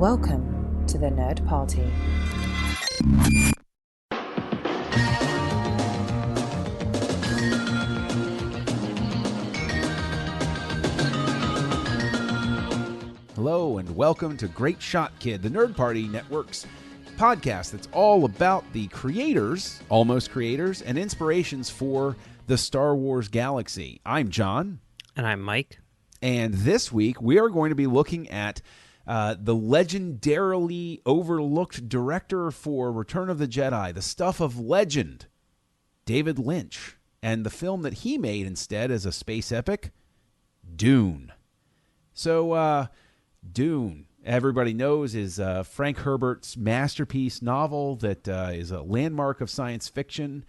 Welcome to the Nerd Party. Hello and welcome to Great Shot Kid, the Nerd Party Network's podcast that's all about the creators, almost creators, and inspirations for the Star Wars galaxy. I'm John. And I'm Mike. And this week we are going to be looking at the legendarily overlooked director for Return of the Jedi, the stuff of legend, David Lynch, and the film that he made instead as a space epic, Dune. So, Dune, everybody knows, is Frank Herbert's masterpiece novel that is a landmark of science fiction,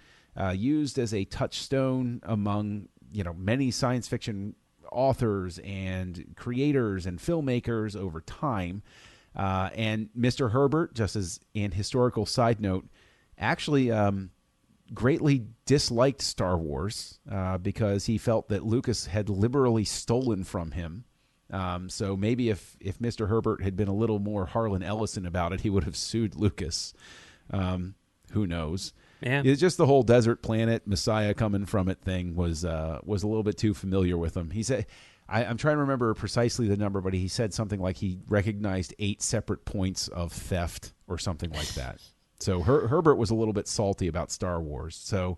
used as a touchstone among many science fiction authors and creators and filmmakers over time. And Mr. Herbert, just as an historical side note, actually greatly disliked Star Wars because he felt that Lucas had liberally stolen from him. So maybe if Mr. Herbert had been a little more Harlan Ellison about it, he would have sued Lucas. Who knows? Yeah. It's just the whole desert planet Messiah coming from it thing was a little bit too familiar with him. He said, I'm trying to remember precisely the number, but he said something like he recognized 8 separate points of theft or something like that. So Herbert was a little bit salty about Star Wars. So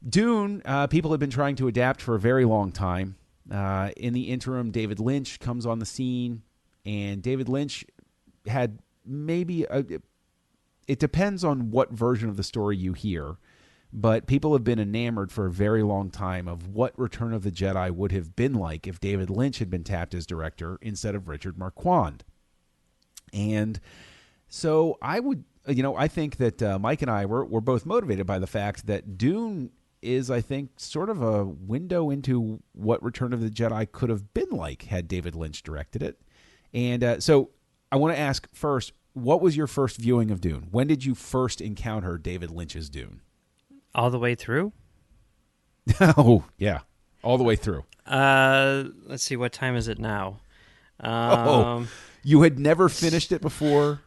Dune, people have been trying to adapt for a very long time. In the interim, David Lynch comes on the scene, and David Lynch had maybe it depends on what version of the story you hear, but people have been enamored for a very long time of what Return of the Jedi would have been like if David Lynch had been tapped as director instead of Richard Marquand. And so I think that Mike and I were both motivated by the fact that Dune is, I think, sort of a window into what Return of the Jedi could have been like had David Lynch directed it. And so I want to ask first, what was your first viewing of Dune? When did you first encounter David Lynch's Dune? All the way through? Oh, yeah. All the way through. Let's see, what time is it now? You had never finished it before?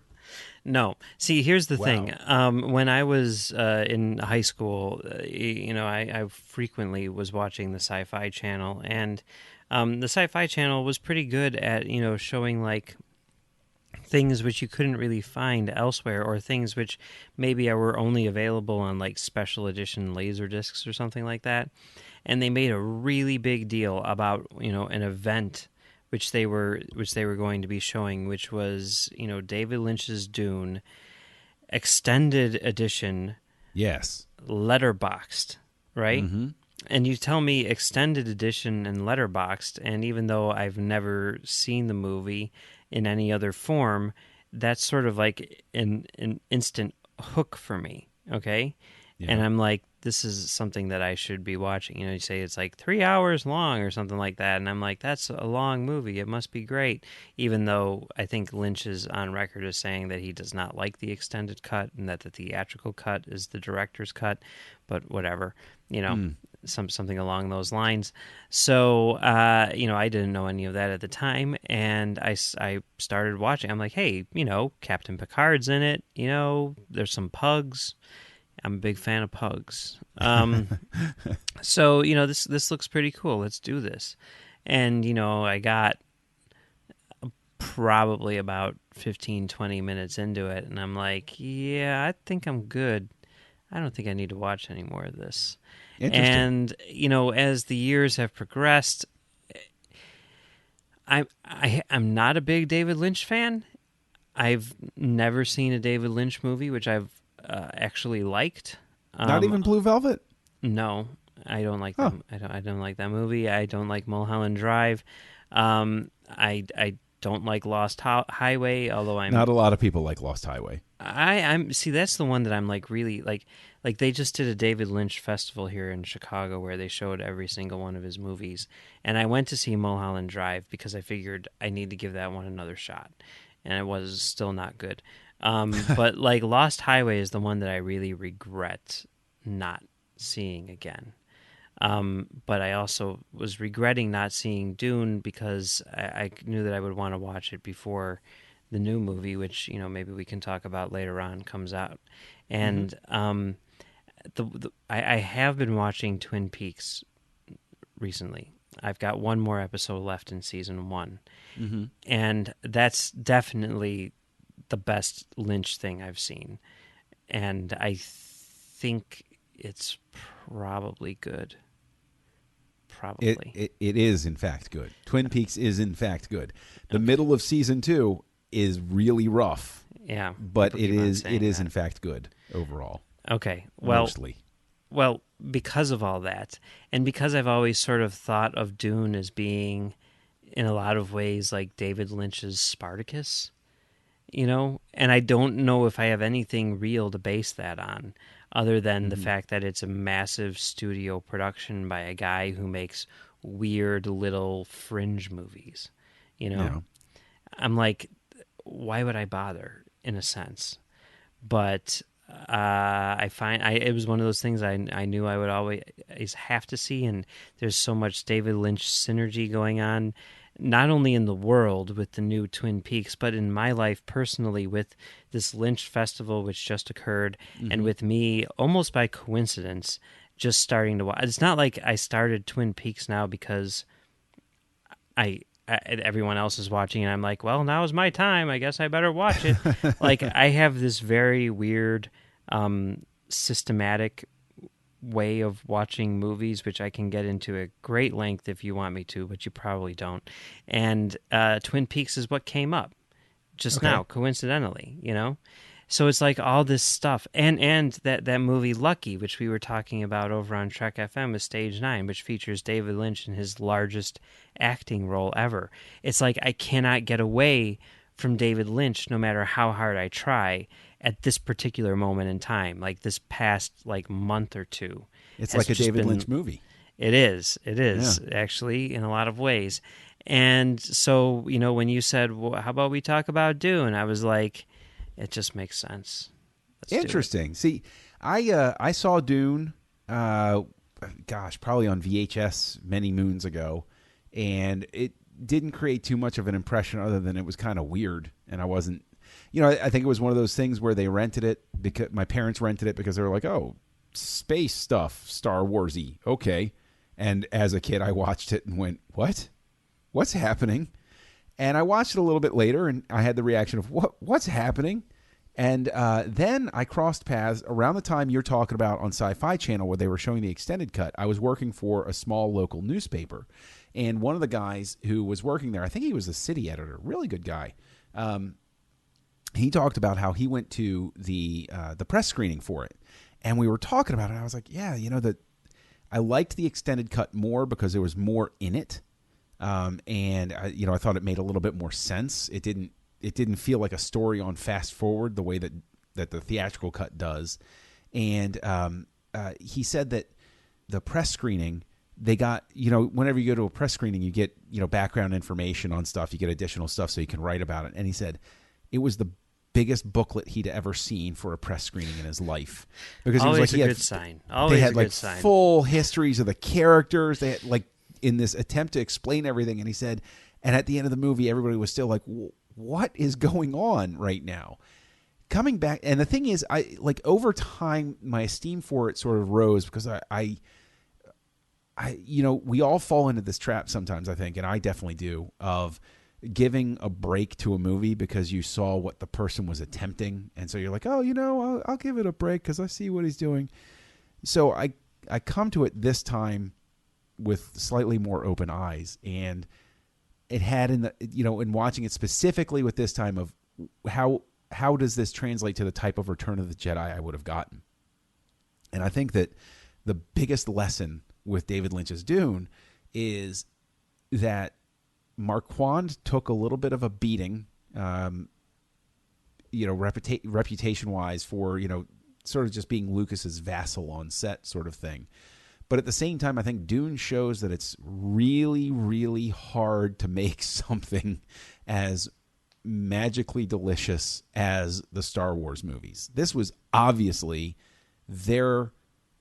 No. See, here's the Wow. thing. When I was in high school, I frequently was watching the Sci-Fi Channel, and the Sci-Fi Channel was pretty good at, showing like things which you couldn't really find elsewhere, or things which maybe were only available on like special edition laser discs or something like that. And they made a really big deal about an event which they were going to be showing, which was David Lynch's Dune extended edition. Yes. Letterboxed, right? Mm-hmm. And you tell me extended edition and letterboxed, and even though I've never seen the movie in any other form, that's sort of like an instant hook for me, okay? Yeah. And I'm like, this is something that I should be watching. You say it's like 3 hours long or something like that, and I'm like, that's a long movie. It must be great, even though I think Lynch is on record as saying that he does not like the extended cut and that the theatrical cut is the director's cut, but whatever, something along those lines. So, I didn't know any of that at the time, and I started watching. I'm like, hey, Captain Picard's in it. There's some pugs. I'm a big fan of pugs. So, this looks pretty cool. Let's do this. And, I got probably about 15, 20 minutes into it, and I'm like, yeah, I think I'm good. I don't think I need to watch any more of this. And, as the years have progressed, I'm not a big David Lynch fan. I've never seen a David Lynch movie, which I've actually liked. Not even Blue Velvet? No, I don't like them. I don't like that movie. I don't like Mulholland Drive. I don't like Lost Highway, although I'm not a lot of people like Lost Highway. I'm see, that's the one that I'm like really like they just did a David Lynch festival here in Chicago where they showed every single one of his movies, and I went to see Mulholland Drive because I figured I need to give that one another shot, and it was still not good. But like Lost Highway is the one that I really regret not seeing again. But I also was regretting not seeing Dune because I knew that I would want to watch it before the new movie, which maybe we can talk about later on, comes out. And I have been watching Twin Peaks recently. I've got one more episode left in season 1, and that's definitely the best Lynch thing I've seen, and I think it's probably good. Probably. It is in fact good. Twin Peaks is in fact good. The middle of season 2 is really rough. Yeah, but it is in fact good overall. Okay, well, mostly. Well, because of all that, and because I've always sort of thought of Dune as being, in a lot of ways, like David Lynch's Spartacus, and I don't know if I have anything real to base that on, other than the fact that it's a massive studio production by a guy who makes weird little fringe movies. Yeah. I'm like, why would I bother, in a sense? But I find it was one of those things I knew I would always have to see, and there's so much David Lynch synergy going on, not only in the world with the new Twin Peaks, but in my life personally with this Lynch festival which just occurred, and with me almost by coincidence just starting to watch. It's not like I started Twin Peaks now because everyone else is watching and I'm like, well, now is my time, I guess I better watch it. Like, I have this very weird systematic way of watching movies, which I can get into at great length if you want me to, but you probably don't. And Twin Peaks is what came up just now, coincidentally, So it's like all this stuff, and that movie Lucky, which we were talking about over on Trek FM, is Stage 9, which features David Lynch in his largest acting role ever. It's like I cannot get away from David Lynch no matter how hard I try at this particular moment in time, like this past month or two. It's like a David Lynch movie. It is actually, in a lot of ways. And so, when you said, well, how about we talk about Dune? I was like, it just makes sense. Interesting. See, I saw Dune, probably on VHS many moons ago, and it didn't create too much of an impression other than it was kind of weird, and I wasn't. I think it was one of those things where they rented it because my parents rented it because they were like, "Oh, space stuff, Star Warsy, okay." And as a kid, I watched it and went, "What? What's happening?" And I watched it a little bit later, and I had the reaction of, what's happening? And then I crossed paths around the time you're talking about on Sci-Fi Channel where they were showing the extended cut. I was working for a small local newspaper, and one of the guys who was working there, I think he was the city editor, really good guy, he talked about how he went to the press screening for it. And we were talking about it, and I was like, yeah, I liked the extended cut more because there was more in it. And I thought it made a little bit more sense. It didn't feel like a story on fast forward the way that the theatrical cut does. And he said that the press screening, they got, whenever you go to a press screening, you get, background information on stuff, you get additional stuff so you can write about it. And he said it was the biggest booklet he'd ever seen for a press screening in his life, because always he was like, a good sign. Always they had a good like sign. Full histories of the characters. They had like in this attempt to explain everything. And he said, and at the end of the movie, everybody was still like, what is going on right now? Coming back. And the thing is, I like over time, my esteem for it sort of rose because I we all fall into this trap sometimes, I think, and I definitely do, of giving a break to a movie because you saw what the person was attempting. And so you're like, oh, I'll give it a break because I see what he's doing. So I come to it this time with slightly more open eyes, and it had in watching it specifically with this time of how does this translate to the type of Return of the Jedi I would have gotten. And I think that the biggest lesson with David Lynch's Dune is that Marquand took a little bit of a beating, reputation wise for, sort of just being Lucas's vassal on set sort of thing. But at the same time, I think Dune shows that it's really, really hard to make something as magically delicious as the Star Wars movies. This was obviously their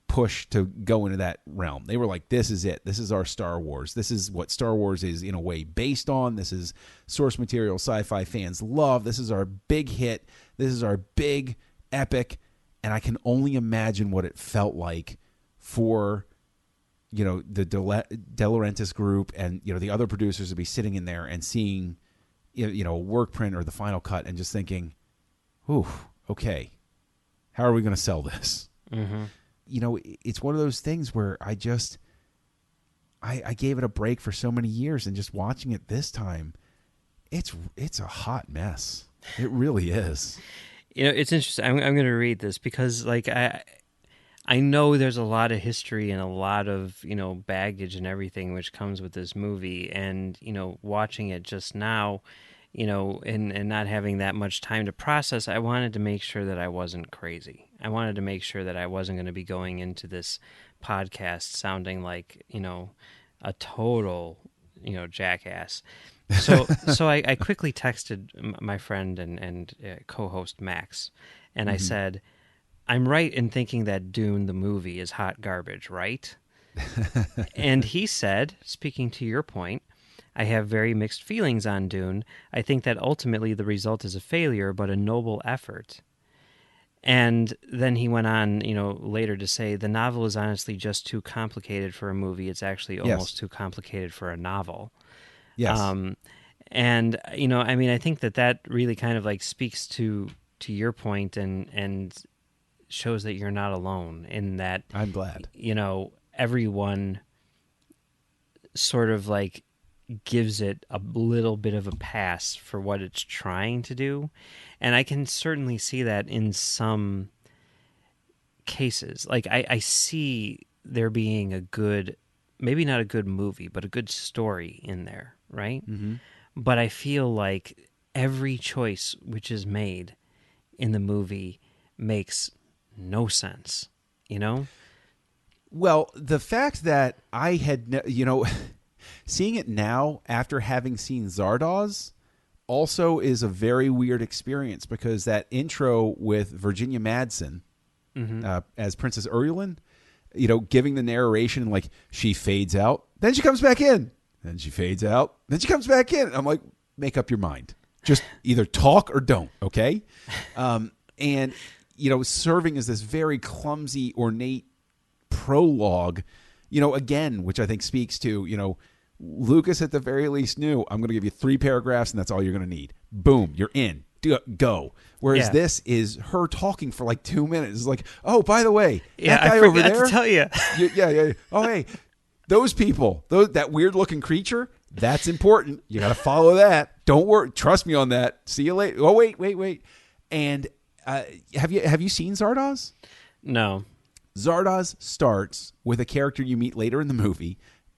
push to go into that realm. They were like, this is it. This is our Star Wars. This is what Star Wars is in a way based on. This is source material sci-fi fans love. This is our big hit. This is our big epic. And I can only imagine what it felt like for, the De Laurentiis group and, the other producers to be sitting in there and seeing, a work print or the final cut and just thinking, ooh, okay, how are we going to sell this? Mm-hmm. It's one of those things where I gave it a break for so many years, and just watching it this time, it's a hot mess. It really is. It's interesting. I'm going to read this because, I know there's a lot of history and a lot of, baggage and everything which comes with this movie. And, watching it just now, and not having that much time to process, I wanted to make sure that I wasn't crazy. I wanted to make sure that I wasn't going to be going into this podcast sounding like, a total, jackass. So I quickly texted my friend and co-host Max, and I said, I'm right in thinking that Dune, the movie, is hot garbage, right? And he said, speaking to your point, I have very mixed feelings on Dune. I think that ultimately the result is a failure, but a noble effort. And then he went on, later to say, the novel is honestly just too complicated for a movie. It's actually almost too complicated for a novel. Yes. And, I think that really kind of speaks to your point and shows that you're not alone in that. I'm glad. Everyone sort of gives it a little bit of a pass for what it's trying to do. And I can certainly see that in some cases. I see there being a good, maybe not a good movie, but a good story in there, right? Mm-hmm. But I feel like every choice which is made in the movie makes no sense, Well, the fact that I had, seeing it now after having seen Zardoz also is a very weird experience, because that intro with Virginia Madsen as Princess Urulin, giving the narration, she fades out, then she comes back in, then she fades out, then she comes back in. I'm like, make up your mind. Just either talk or don't, okay? And, serving as this very clumsy, ornate prologue, again, which I think speaks to, Lucas at the very least knew, I'm going to give you 3 paragraphs and that's all you're going to need. Boom, you're in. Go. Whereas this is her talking for 2 minutes. It's like, oh, by the way, that guy over there. To tell you. Yeah. Oh, hey, those people, that weird looking creature, that's important. You got to follow that. Don't worry. Trust me on that. See you later. Oh, wait. And have you seen Zardoz? No. Zardoz starts with a character you meet later in the movie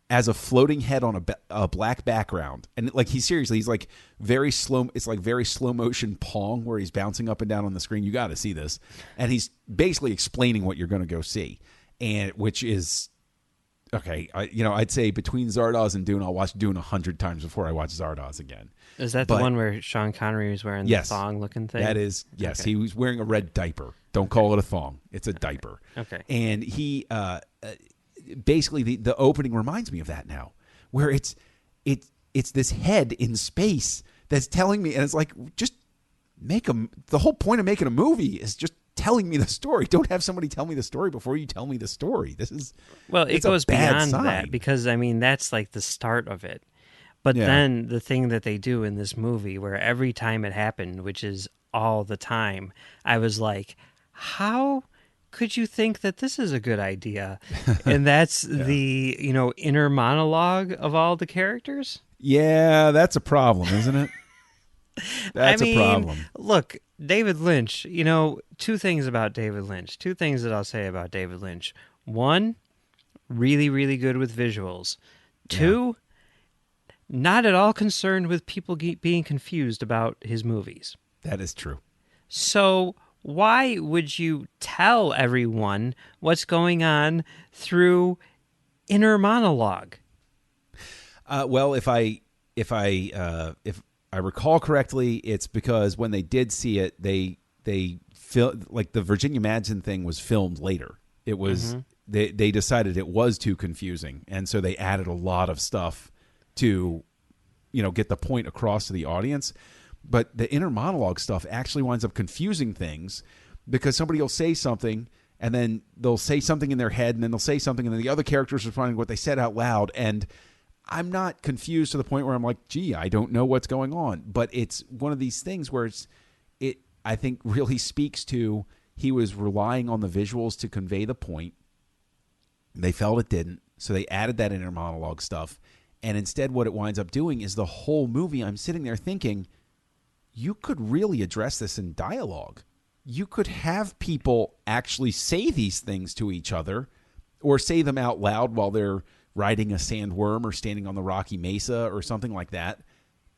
as a floating head on a black background, and he's very slow. It's very slow motion Pong, where he's bouncing up and down on the screen. You got to see this, and he's basically explaining what you're going to go see, and which is okay. I'd say between Zardoz and Dune, I'll watch Dune 100 times before I watch Zardoz again. Is that the one where Sean Connery was wearing the thong looking thing? That is, yes. Okay. He was wearing a red diaper. Don't call it a thong. It's a diaper. Okay. And he basically the opening reminds me of that now, where it's this head in space that's telling me, and it's just the whole point of making a movie is just telling me the story. Don't have somebody tell me the story before you tell me the story. It goes beyond that, because that's the start of it. But then the thing that they do in this movie, where every time it happened, which is all the time, I was like, how could you think that this is a good idea? And that's the, inner monologue of all the characters. Yeah, that's a problem, isn't it? That's a problem. Look, David Lynch, 2 things about David Lynch. 2 things that I'll say about David Lynch. 1, really, really good with visuals. 2, not at all concerned with people being confused about his movies. That is true. So why would you tell everyone what's going on through inner monologue? Well, if I recall correctly, it's because when they did see it, they the Virginia Madsen thing was filmed later. It was they decided it was too confusing, and so they added a lot of stuff to, get the point across to the audience. But the inner monologue stuff actually winds up confusing things, because somebody will say something, and then they'll say something in their head, and then they'll say something, and then the other character's responding to what they said out loud. And I'm not confused to the point where I'm like, gee, I don't know what's going on. But it's one of these things where it I think really speaks to, he was relying on the visuals to convey the point. They felt it didn't, so they added that inner monologue stuff. And instead what it winds up doing is the whole movie, I'm sitting there thinking, you could really address this in dialogue. You could have people actually say these things to each other, or say them out loud while they're riding a sandworm or standing on the Rocky Mesa or something like that,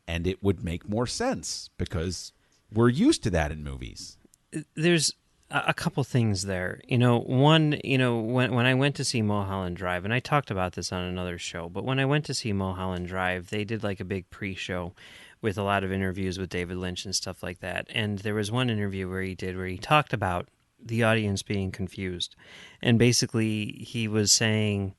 and it would make more sense, because we're used to that in movies. There's a couple things there. One, when I went to see Mulholland Drive, and I talked about this on another show, but when I went to see Mulholland Drive, they did like a big pre-show with a lot of interviews with David Lynch and stuff like that. And there was one interview where he talked about the audience being confused. And basically he was saying,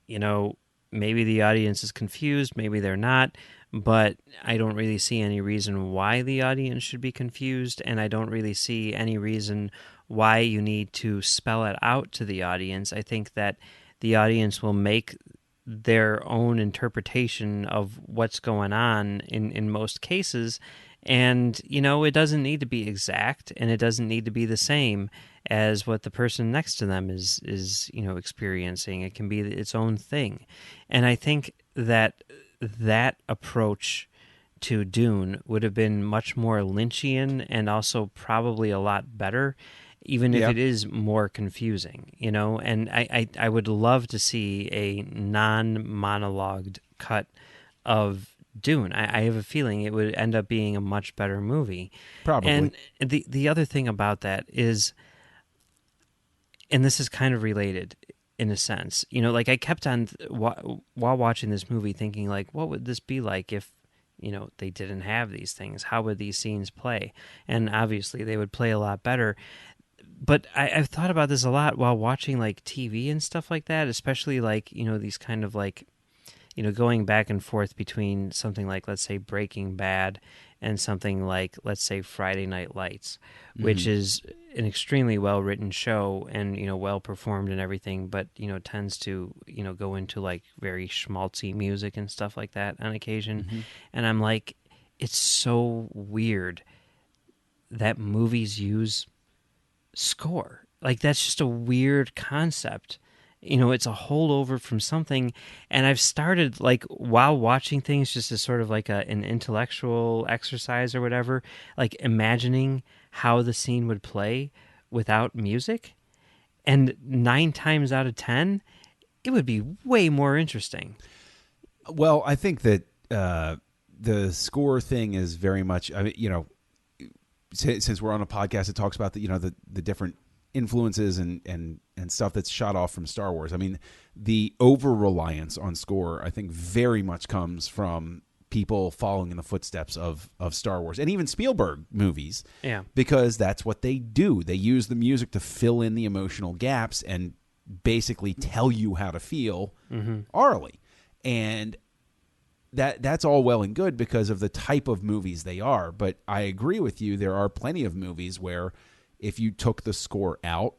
maybe the audience is confused, maybe they're not, but I don't really see any reason why the audience should be confused, and I don't really see any reason why you need to spell it out to the audience. I think that the audience will make their own interpretation of what's going on in most cases, and it doesn't need to be exact, and it doesn't need to be the same as what the person next to them is experiencing. It can be its own thing. And I think that approach to Dune would have been much more Lynchian, and also probably a lot better, even if it is more confusing, and I would love to see a non-monologued cut of Dune. I have a feeling it would end up being a much better movie. Probably. And the other thing about that is, and this is kind of related in a sense, like I kept on, while watching this movie, thinking like, what would this be like if, they didn't have these things? How would these scenes play? And obviously they would play a lot better. But I've thought about this a lot while watching like TV and stuff like that, especially like, these kind of like, going back and forth between something like, let's say, Breaking Bad and something like, let's say, Friday Night Lights, which is an extremely well-written show and, well performed and everything, but, tends to, go into like very schmaltzy music and stuff like that on occasion. And I'm like, it's so weird that movies use score. Like, that's just a weird concept. It's a holdover from something, and I've started, like, while watching things, just as sort of like an intellectual exercise or whatever, like imagining how the scene would play without music, and 9 times out of 10, it would be way more interesting. Well, I think that the score thing is very much, I mean, since we're on a podcast that talks about the different influences and stuff that's shot off from Star Wars. I mean, the over-reliance on score, I think, very much comes from people following in the footsteps of Star Wars and even Spielberg movies. Yeah. Because that's what they do. They use the music to fill in the emotional gaps and basically tell you how to feel orally. And that's all well and good because of the type of movies they are. But I agree with you. There are plenty of movies where if you took the score out,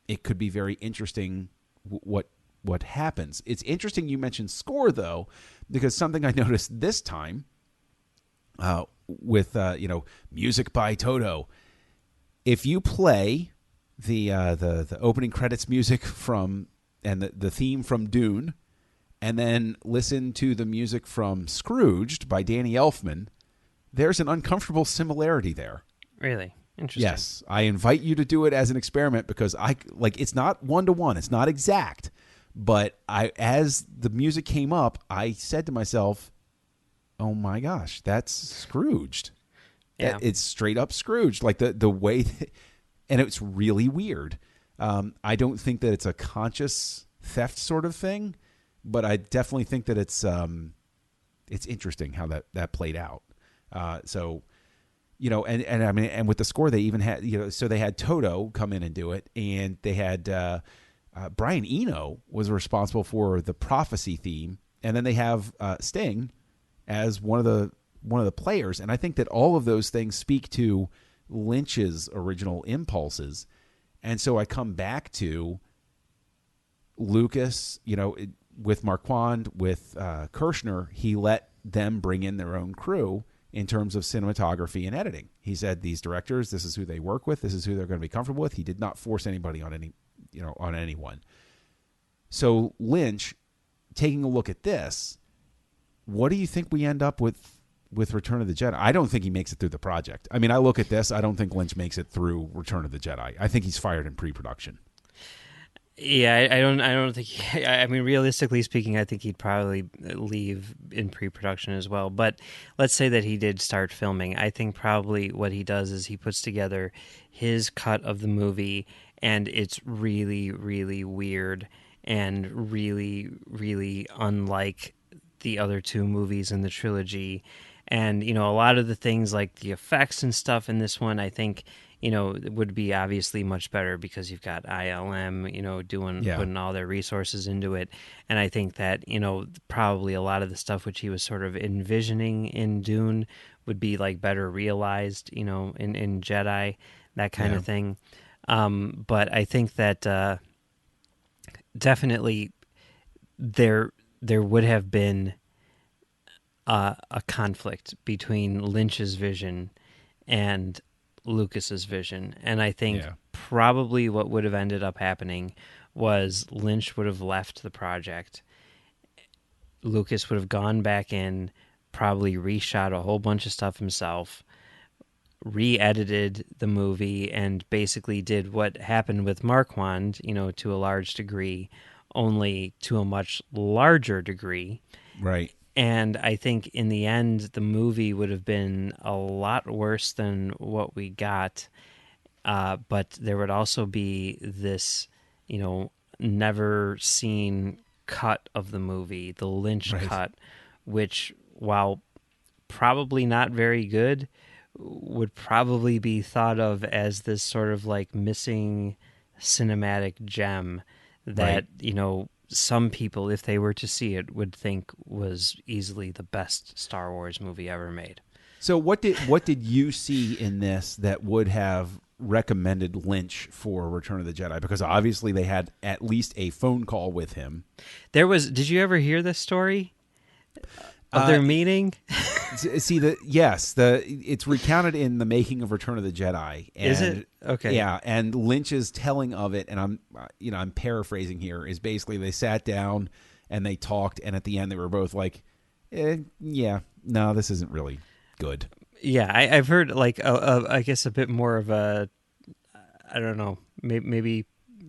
it could be very interesting what happens. It's interesting you mentioned score, though, because something I noticed this time with music by Toto, if you play the opening credits music from and the theme from Dune, and then listen to the music from Scrooged by Danny Elfman, there's an uncomfortable similarity there. Really? Interesting. Yes, I invite you to do it as an experiment because it's not 1-to-1, it's not exact, but as the music came up, I said to myself, "Oh my gosh, that's Scrooged." Yeah. It's straight up Scrooged, like the way, and it's really weird. I don't think that it's a conscious theft sort of thing, but I definitely think that it's interesting how that played out. So. and I mean, and with the score, they even had, so they had Toto come in and do it, and they had Brian Eno was responsible for the prophecy theme, and then they have Sting as one of the players, and I think that all of those things speak to Lynch's original impulses, and so I come back to Lucas, with Marquand, with Kirshner, he let them bring in their own crew in terms of cinematography and editing. He said, these directors, this is who they work with. This is who they're going to be comfortable with. He did not force anybody on anyone. So Lynch, taking a look at this, what do you think we end up with Return of the Jedi? I don't think he makes it through the project. I mean, I look at this, I don't think Lynch makes it through Return of the Jedi. I think he's fired in pre-production. Yeah, I don't think. I mean, realistically speaking, I think he'd probably leave in pre-production as well. But let's say that he did start filming. I think probably what he does is he puts together his cut of the movie, and it's really, really weird and really, really unlike the other two movies in the trilogy. And a lot of the things like the effects and stuff in this one, I think, it would be obviously much better because you've got ILM, putting all their resources into it. And I think that, probably a lot of the stuff which he was sort of envisioning in Dune would be like better realized, in Jedi, that kind of thing. But I think that definitely there would have been a conflict between Lynch's vision and Lucas's vision, and I think probably what would have ended up happening was Lynch would have left the project. Lucas would have gone back in, probably reshot a whole bunch of stuff himself, re-edited the movie, and basically did what happened with Marquand, to a large degree, only to a much larger degree. Right. And I think in the end, the movie would have been a lot worse than what we got. But there would also be this, never seen cut of the movie, the Lynch cut, which, while probably not very good, would probably be thought of as this sort of like missing cinematic gem that, some people, if they were to see it, would think was easily the best Star Wars movie ever made. So what did you see in this that would have recommended Lynch for Return of the Jedi? Because obviously they had at least a phone call with him. Did you ever hear this story of their meeting? See, it's recounted in The Making of Return of the Jedi. And, is it? Okay. Yeah, and Lynch's telling of it, and I'm paraphrasing here, is basically they sat down and they talked, and at the end they were both like, no, this isn't really good. Yeah, I've heard like I guess a bit more of a, I don't know, maybe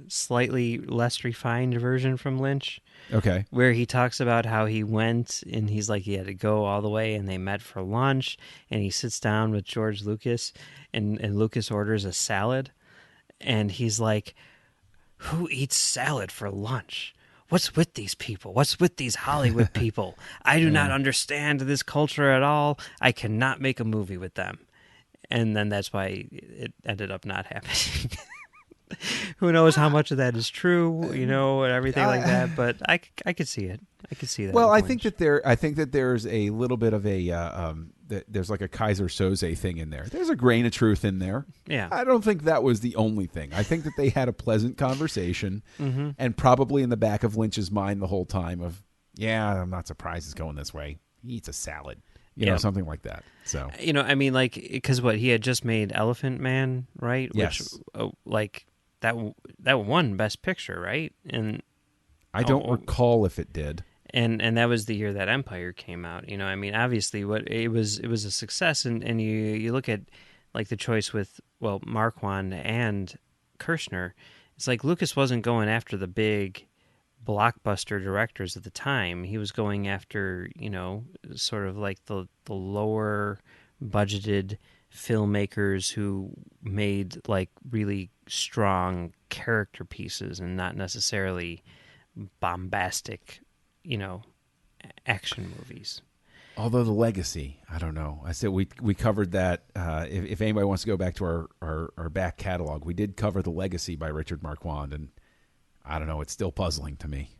slightly less refined version from Lynch. Okay. Where he talks about how he went and he's like, he had to go all the way, and they met for lunch, and he sits down with George Lucas, and Lucas orders a salad, and he's like, who eats salad for lunch? What's with these people? What's with these Hollywood people? I do not understand this culture at all. I cannot make a movie with them. And then that's why it ended up not happening. Who knows how much of that is true, and everything like that. But I could see it. I could see that. Well, I think that there's a little bit of a there's like a Kaiser Soze thing in there. There's a grain of truth in there. Yeah. I don't think that was the only thing. I think that they had a pleasant conversation, and probably in the back of Lynch's mind the whole time of, I'm not surprised it's going this way. He eats a salad. Something like that. So I mean, like, because he had just made Elephant Man, right? Yes. Which, that won Best Picture, right? And I don't recall if it did. And that was the year that Empire came out. I mean, obviously, it was a success. And you look at like the choice with Marquand and Kirshner. It's like Lucas wasn't going after the big blockbuster directors at the time. He was going after sort of like the lower budgeted filmmakers who made like really strong character pieces and not necessarily bombastic, action movies. Although the legacy, I don't know. I said we covered that. If anybody wants to go back to our back catalog, we did cover the legacy by Richard Marquand, and I don't know. It's still puzzling to me.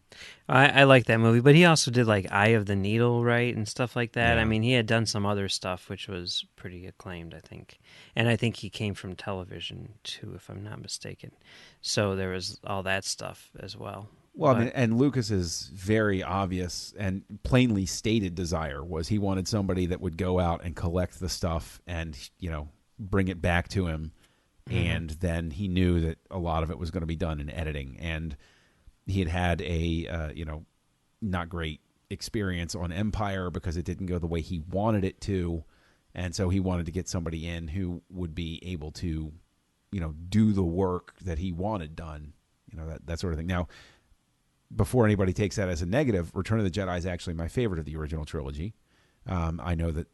I like that movie, but he also did like Eye of the Needle, right, and stuff like that. Yeah. I mean, he had done some other stuff which was pretty acclaimed, I think. And I think he came from television too, if I'm not mistaken. So there was all that stuff as well. Well, I mean, and Lucas's very obvious and plainly stated desire was he wanted somebody that would go out and collect the stuff and, bring it back to him. Mm-hmm. And then he knew that a lot of it was going to be done in editing. And he had a, not great experience on Empire because it didn't go the way he wanted it to. And so he wanted to get somebody in who would be able to, do the work that he wanted done, that sort of thing. Now, before anybody takes that as a negative, Return of the Jedi is actually my favorite of the original trilogy. I know that,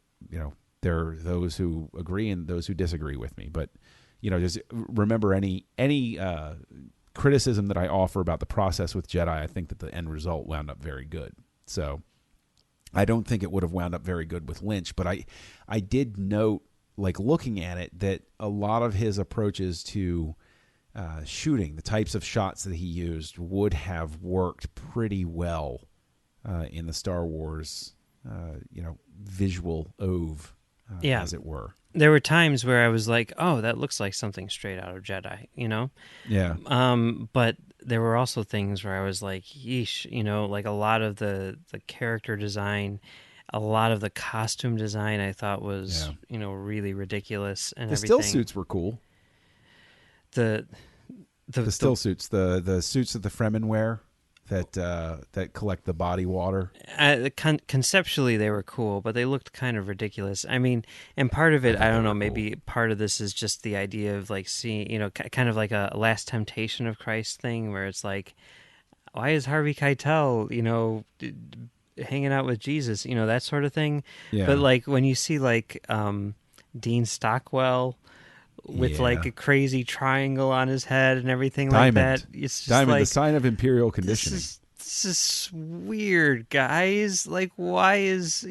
there are those who agree and those who disagree with me, but, just remember any criticism that I offer about the process with Jedi, I think that the end result wound up very good. So I don't think it would have wound up very good with Lynch, but I did note, like looking at it, that a lot of his approaches to shooting, the types of shots that he used, would have worked pretty well in the Star Wars, visual oeuvre, as it were. There were times where I was like, oh, that looks like something straight out of Jedi, Yeah. But there were also things where I was like, yeesh, like a lot of the character design, a lot of the costume design I thought was, really ridiculous. And the everything. still suits were cool. The still suits, the suits that the Fremen wear that collect the body water. Conceptually, they were cool, but they looked kind of ridiculous. I mean, and part of it, I don't know, maybe part of this is just the idea of like seeing, kind of like a Last Temptation of Christ thing, where it's like, why is Harvey Keitel, hanging out with Jesus, that sort of thing. Yeah. But like when you see like Dean Stockwell with like a crazy triangle on his head and everything Diamond. like that. It's just Diamond, like, the sign of imperial conditioning. This is weird, guys. Like, why is,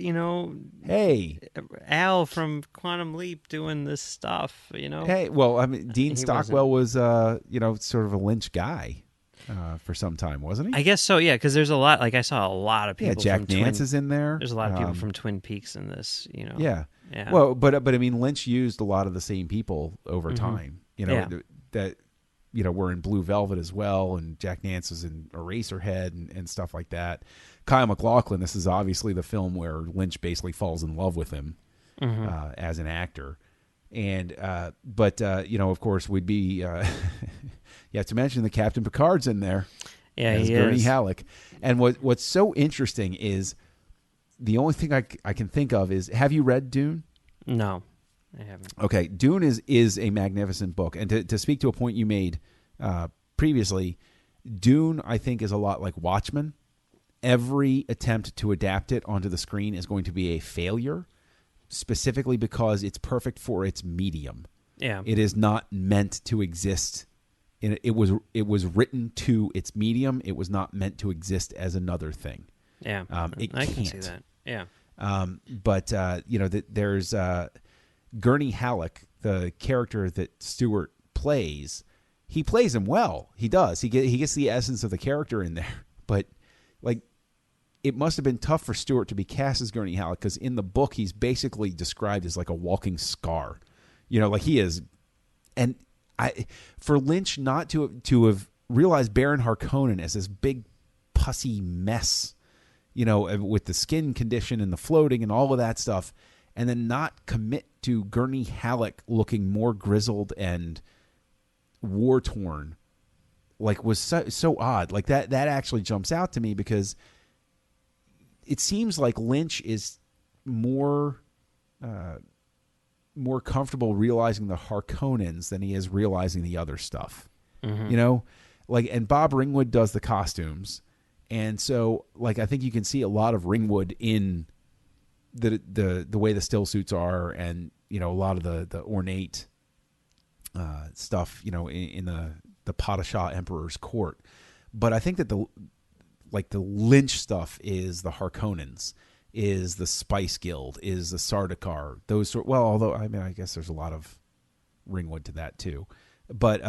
hey, Al from Quantum Leap doing this stuff, Hey, well, I mean, Dean Stockwell was, sort of a Lynch guy for some time, wasn't he? I guess so, yeah, because there's a lot, like I saw a lot of people. Yeah, Jack Nance is in there. There's a lot of people from Twin Peaks in this, Yeah. Well, but I mean, Lynch used a lot of the same people over time, that were in Blue Velvet as well, and Jack Nance was in Eraserhead and stuff like that. Kyle MacLachlan, this is obviously the film where Lynch basically falls in love with him as an actor. And but of course, we'd be you have to mention that Captain Picard's in there. Yeah, as he Gurney is. Halleck. And what's so interesting is the only thing I can think of is, have you read Dune? No, I haven't. Okay, Dune is a magnificent book. And to speak to a point you made previously, Dune, I think, is a lot like Watchmen. Every attempt to adapt it onto the screen is going to be a failure, specifically because it's perfect for its medium. Yeah. It is not meant to exist. It was written to its medium. It was not meant to exist as another thing. Yeah, I can see that. Yeah. But there's Gurney Halleck, the character that Stewart plays. He plays him well. He does. He gets the essence of the character in there. But like, it must have been tough for Stewart to be cast as Gurney Halleck, because in the book he's basically described as like a walking scar. Like he is. And for Lynch not to have realized Baron Harkonnen as this big pussy mess, with the skin condition and the floating and all of that stuff, and then not commit to Gurney Halleck looking more grizzled and war-torn, like, was so odd. Like that actually jumps out to me, because it seems like Lynch is more comfortable realizing the Harkonnens than he is realizing the other stuff. Mm-hmm. And Bob Ringwood does the costumes. And so, like, I think you can see a lot of Ringwood in the way the still suits are, and a lot of the ornate stuff, in the Padishah Emperor's court. But I think that the Lynch stuff is the Harkonnens, is the Spice Guild, is the Sardaukar. Those sort. Well, although I mean, I guess there's a lot of Ringwood to that too, but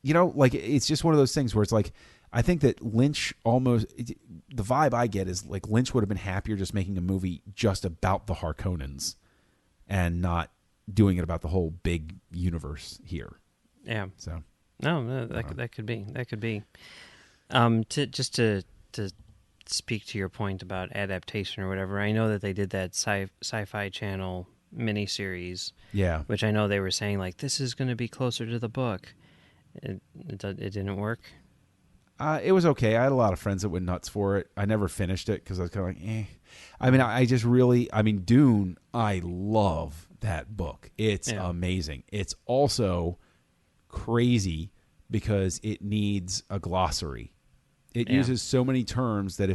like it's just one of those things where it's like I think that Lynch the vibe I get is like Lynch would have been happier just making a movie just about the Harkonnens and not doing it about the whole big universe here. Yeah. So that could be. To speak to your point about adaptation or whatever, I know that they did that Sci-Fi Channel miniseries. Yeah. Which I know they were saying like this is going to be closer to the book. It didn't work. It was okay. I had a lot of friends that went nuts for it. I never finished it because I was kind of like, eh. I mean, I mean, Dune, I love that book. It's amazing. It's also crazy because it needs a glossary. It uses so many terms that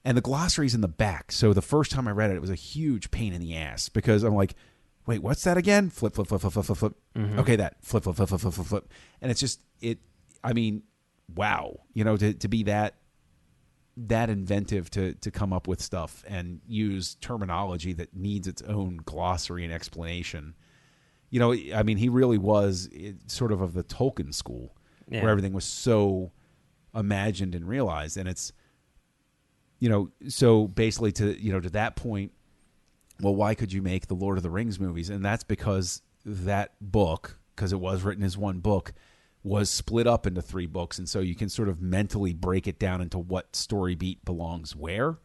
and the glossary's in the back. So the first time I read it, it was a huge pain in the ass because I'm like, wait, what's that again? Flip, flip, flip, flip, flip, flip, flip. Mm-hmm. Okay, that. Flip, flip, flip, flip, flip, flip, flip. And it's just, I mean, wow. To be that inventive to come up with stuff and use terminology that needs its own glossary and explanation. I mean, he really was sort of the Tolkien school where everything was so imagined and realized. And it's, so basically to that point, well, why could you make the Lord of the Rings movies? And that's because that book, because it was written as one book, was split up into 3 books. And so you can sort of mentally break it down into what story beat belongs where.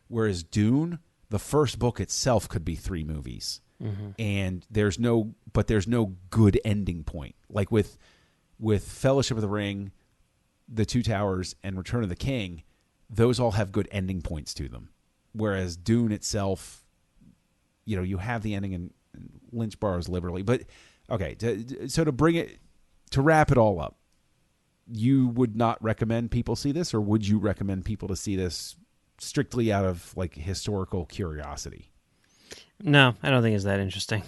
Whereas Dune, the first book itself could be 3 movies. Mm-hmm. And there's no good ending point. Like with Fellowship of the Ring, The Two Towers, and Return of the King, those all have good ending points to them. Whereas Dune itself, you have the ending and Lynch borrows liberally. But, okay, to wrap it all up, you would not recommend people see this, or would you recommend people to see this strictly out of, like, historical curiosity? No, I don't think it's that interesting.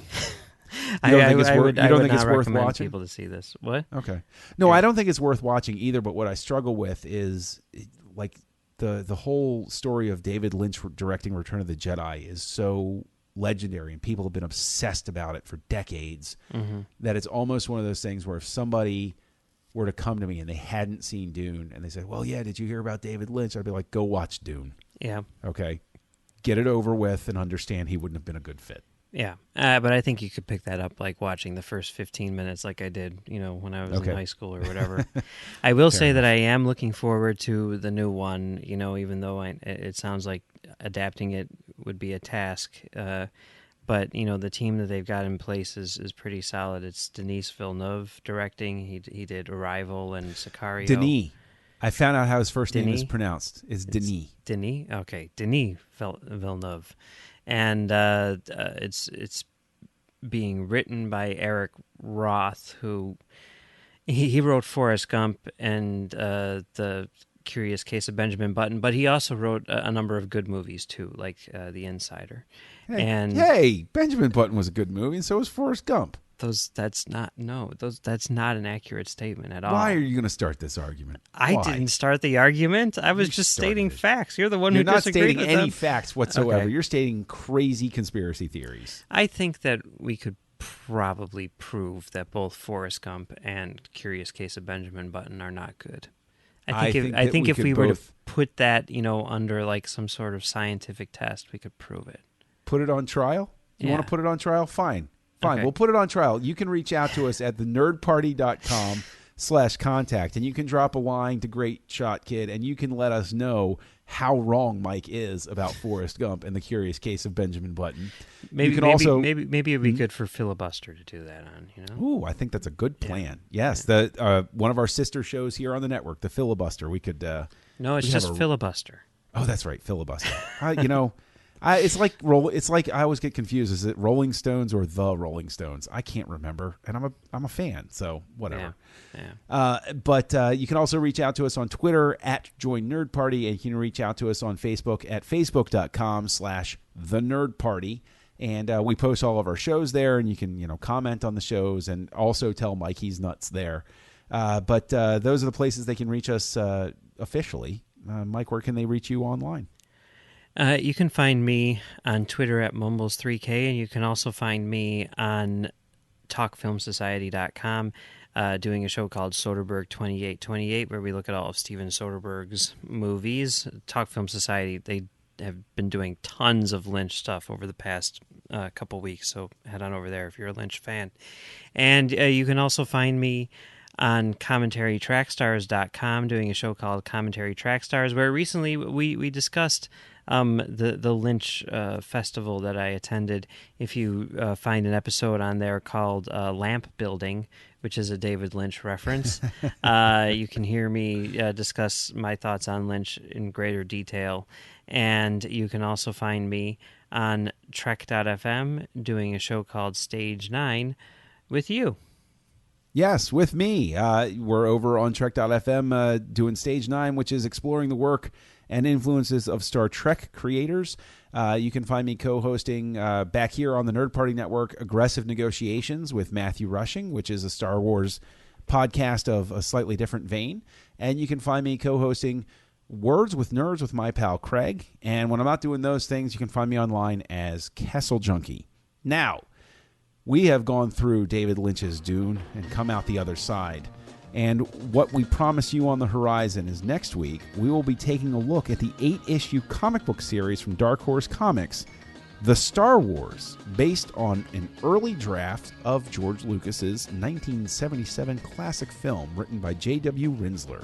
You don't think it's worth recommend watching? People to see this. What? Okay. No, I don't think it's worth watching either, but what I struggle with is, like, the whole story of David Lynch directing Return of the Jedi is so legendary and people have been obsessed about it for decades that it's almost one of those things where if somebody were to come to me and they hadn't seen Dune and they said, well, yeah, did you hear about David Lynch? I'd be like, go watch Dune. Yeah. Okay. Get it over with and understand he wouldn't have been a good fit. Yeah. But I think you could pick that up like watching the first 15 minutes like I did, when I was in high school or whatever. I will say that I am looking forward to the new one, even though it sounds like adapting it would be a task. But, the team that they've got in place is pretty solid. It's Denis Villeneuve directing. He did Arrival and Sicario. Denis. I found out how his first name is pronounced. It's Denis. Denis? Okay. Denis Villeneuve. And it's being written by Eric Roth, who he wrote Forrest Gump and The Curious Case of Benjamin Button, but he also wrote a number of good movies too, like The Insider. Hey, Benjamin Button was a good movie, and so was Forrest Gump. That's not an accurate statement at all. Why are you going to start this argument? I didn't start the argument. I was just stating facts. You're the one who disagreed with them. You're not stating any facts whatsoever. Okay. You're stating crazy conspiracy theories. I think that we could probably prove that both Forrest Gump and Curious Case of Benjamin Button are not good. I think if we were to put that, under like some sort of scientific test, we could prove it. Put it on trial? You want to put it on trial? Fine. Okay. We'll put it on trial. You can reach out to us at thenerdparty.com/contact, and you can drop a line to Great Shot Kid, and you can let us know how wrong Mike is about Forrest Gump and The Curious Case of Benjamin Button. Maybe it'd be good for Filibuster to do that on. Ooh, I think that's a good plan. Yeah. Yes, the one of our sister shows here on the network, The Filibuster. We could. No, it's just Filibuster. Oh, that's right, Filibuster. It's like I always get confused. Is it Rolling Stones or The Rolling Stones? I can't remember, and I'm a fan, so whatever. Yeah. But you can also reach out to us on Twitter at Join Nerd Party, and you can reach out to us on Facebook at facebook.com/thenerdparty. And we post all of our shows there, and you can comment on the shows and also tell Mike he's nuts there. But those are the places they can reach us officially. Mike, where can they reach you online? You can find me on Twitter at Mumbles3K, and you can also find me on TalkFilmSociety.com doing a show called Soderbergh 2828, where we look at all of Steven Soderbergh's movies. Talk Film Society, they have been doing tons of Lynch stuff over the past couple weeks, so head on over there if you're a Lynch fan. And you can also find me on CommentaryTrackstars.com doing a show called Commentary Trackstars, where recently we discussed the Lynch festival that I attended. If you find an episode on there called Lamp Building, which is a David Lynch reference, you can hear me discuss my thoughts on Lynch in greater detail. And you can also find me on Trek.fm doing a show called Stage 9 with you. Yes, with me. We're over on Trek.fm doing Stage 9, which is exploring the work and influences of Star Trek creators. You can find me co-hosting back here on the Nerd Party Network, Aggressive Negotiations with Matthew Rushing, which is a Star Wars podcast of a slightly different vein. And you can find me co-hosting Words with Nerds with my pal Craig. And when I'm not doing those things, you can find me online as Kessel Junkie. Now, we have gone through David Lynch's Dune and come out the other side. And what we promise you on the horizon is next week, we will be taking a look at the 8-issue comic book series from Dark Horse Comics, The Star Wars, based on an early draft of George Lucas's 1977 classic film written by J.W. Rinsler.